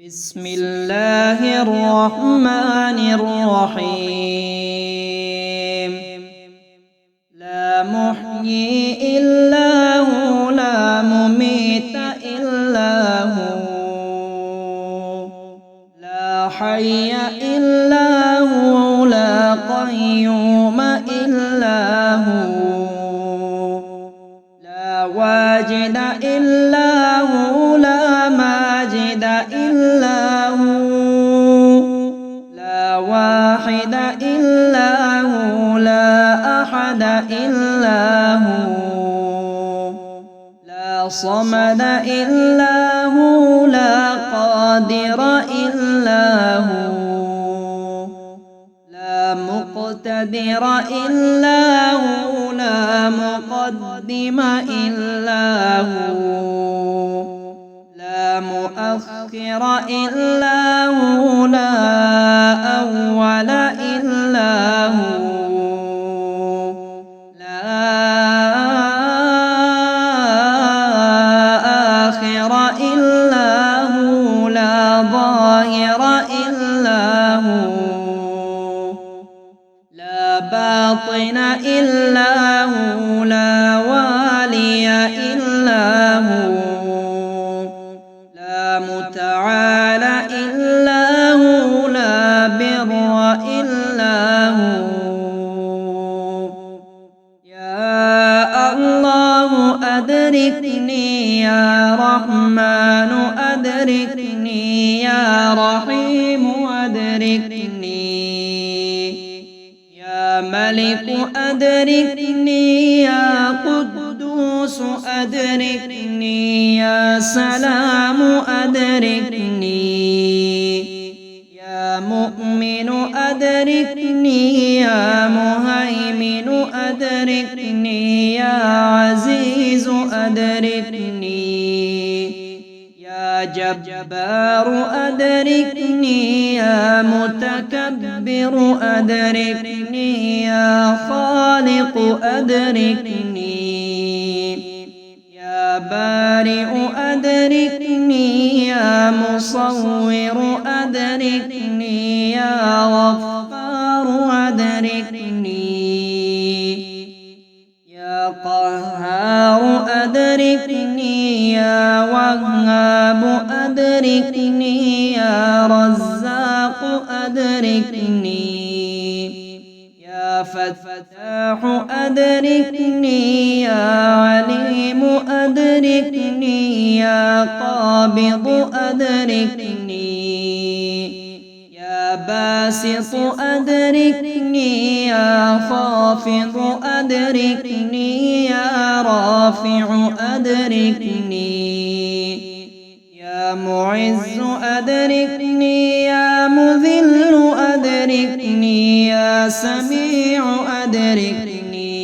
بسم الله الرحمن الرحيم. لا محيي إلا هو، لا مميت إلا هو، لا حي إلا هو، لا قيوم إلا هو، لا واجد إلا هو، لا ماجد إلا هو، لا واحد إلا هو، لا أحد إلا هو، لا صمد إلا هو، لا قادر إلا هو، لا مقتدر إلا هو، لا مقدم إلا هو، لا مؤخر إلا هو، لا أول إلا هو، لا آخر إلا هو، لا ظاهر إلا هو، لا باطن إلا هو، لا والي إلا هو، لا متعال إلا هو، لا بر إلا هو. يا الله أدركني، يا رحمن أدركني، يا رحيم أدركني، يا ملك أدركني، يا قدوس أدركني، يا سلام أدركني، يا مؤمن أدركني، يا مهيمن أدركني، يا عزيز أدركني، يا جبار أدركني، يا متكبر أدركني، يا خالق أدركني، يا بارئ أدركني، يا مصور أدركني، يا غفار أدركني، يا قهار أدركني، يا وهاب أدركني، يا رزاق أدركني، يا فتاح أدركني، يا عليم أدركني، يا قابض أدركني، يا باسط أدركني، يا خافض أدركني، يا رافع أدركني، يا معز أدركني، يا مذل أدركني، يا سميع أدركني،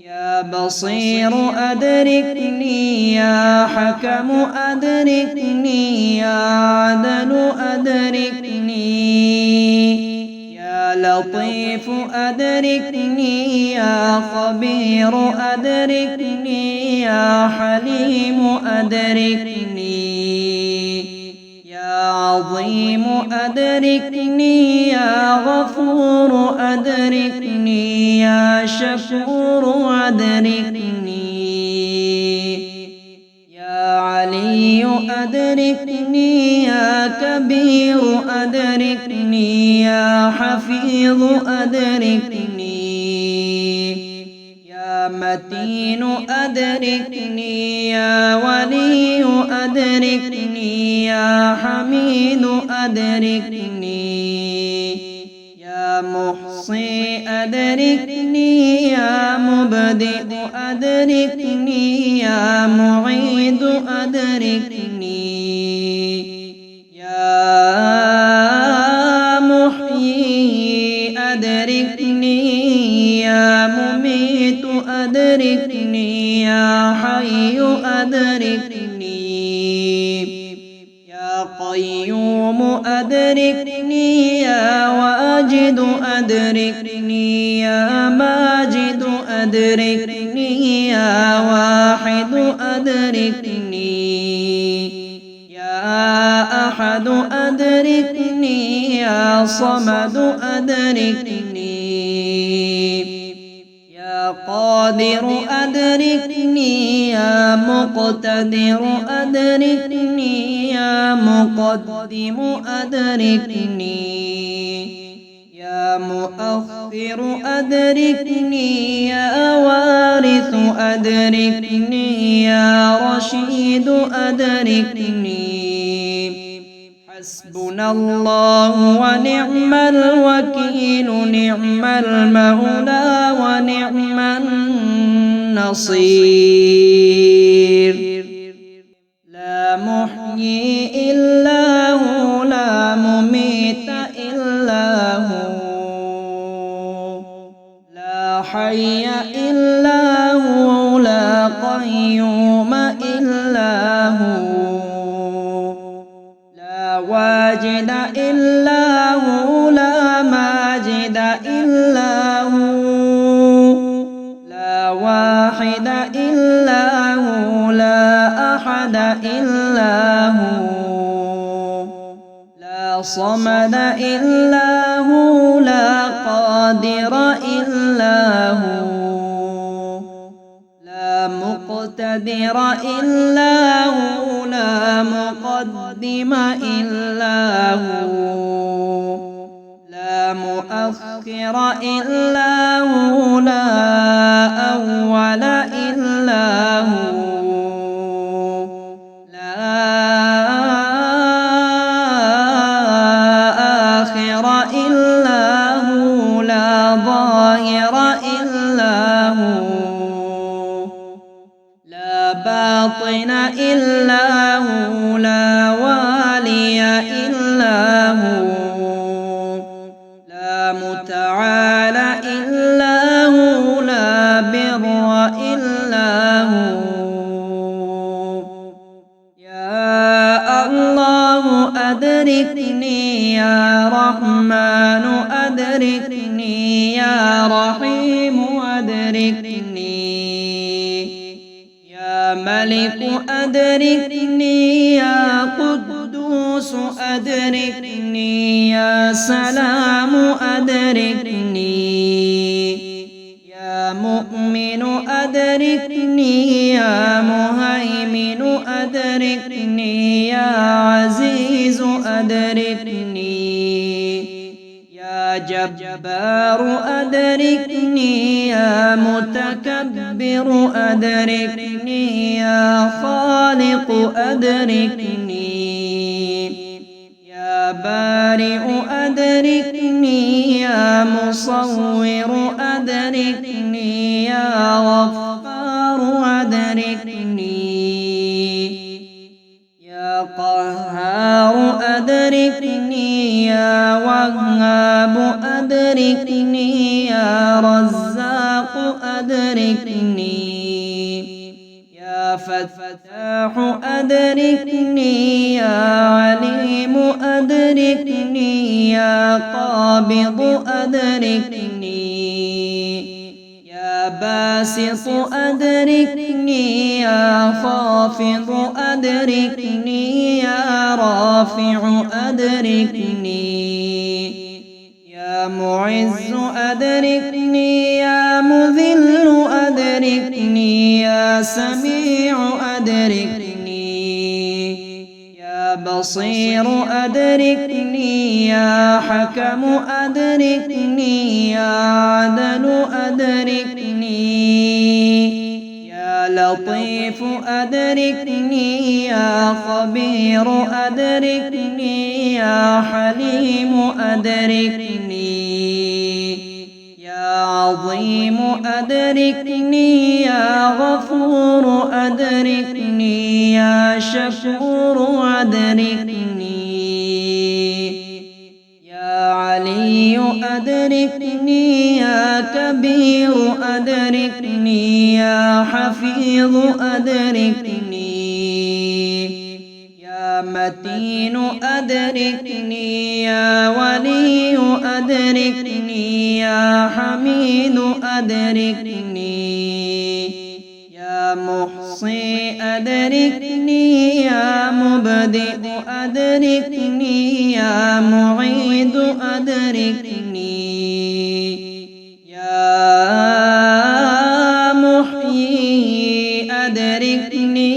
يا بصير أدركني، يا حكم أدركني، يا عدل أدركني، يا لطيف أدركني، يا خبير أدركني، يا حليم أدركني، يا عظيم أدركني، يا غفور أدركني، يا شكور أدركني، يا علي أدركني، يا كبير أدركني، يا حفيظ أدركني، يا متين أدركني، يا ولي أدركني، يا حميد أدركني، يا محصي أدركني، يا مبدئ أدركني، يا معيد أدركني، يا محيي أدركني، يا مميت أدركني، يا حي أدركني، يا قيوم أدركني، يا واجد أدركني، يا ماجد أدركني، يا واحد أدركني، يا أحد أدركني يا صمد أدركني يا قادر أدركني يا مقتدر أدركني يا مقدم أدركني يا مؤخر أدركني يا وارث أدركني يا رشيد أدركني حسبنا الله ونعم الوكيل نعم المولى ونعم النصير لا محيي إلا هو لا مميت إلا هو لا حي إلا هو لا قيوم إلا هو لا واجد إلا هو لا ماجد إلا هو لا واحد إلا هو لا أحد إلا هو لا صمد إلا هو لا قادر إلا هو لا مقتدر إلا هو لا مقدم إلا هو لا مؤخر إلا هو لا أول إلا هو لا آخر إلا هو لا ظاهر إلا هو لا باطن إلا هو لا والي إلا هو لا متعالى إلا هو لا بر إلا هو يا الله أدركني يا رحمن أدركني يا رحيم أدركني يا ملك أدركني يا قدوس أدركني يا سلام أدركني يا مؤمن أدركني يا مهيمن أدركني يا عزيز أدركني يا جبار أدركني يا متكبر أدركني يا خالق أدركني يا بارئ أدركني يا مصور أدركني يا غفار أدركني يا قهار أدركني يا وهاب أدركني يا رزاق أدركني يا فتاح أدركني يا عليم أدركني يا قابض أدركني يا باسط أدركني يا خافض أدركني يا رافع أدركني يا معز أدركني يا مذل أدركني يا سميع أدركني يا بصير أدركني يا حكم أدركني يا عدل أدركني يا لطيف أدركني يا خبير أدركني يا حليم أدركني يا عظيم أدركني يا غفور أدركني يا شكور أدركني يا علي أدركني يا كبير أدركني يا حفيظ أدركني يا متين أدركني يا ولي أدركني يا حميد أدركني يا محصي أدركني يا مبدئ أدركني يا معيد أدركني يا محيي أدركني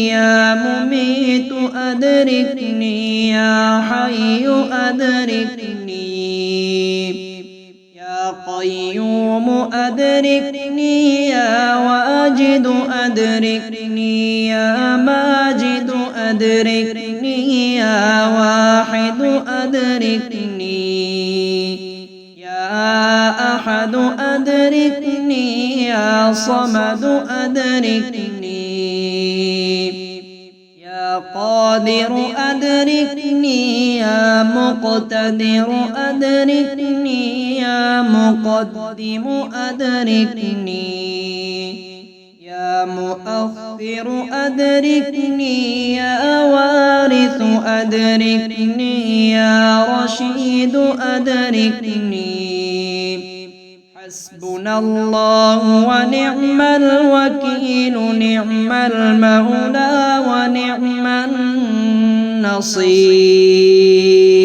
يا مميت أدركني يا حي أدركني يا قيوم أدركني يا واجد أدركني يا ماجد أدركني يا واحد أدركني يا أحد أدركني يا صمد أدركني يا قادر أدركني يا مقتدر أدركني يا مقدم أدركني يا مؤخر أدركني يا وارث أدركني يا رشيد أدركني حسبنا الله ونعم الوكيل نعم المولى ونعم النصير.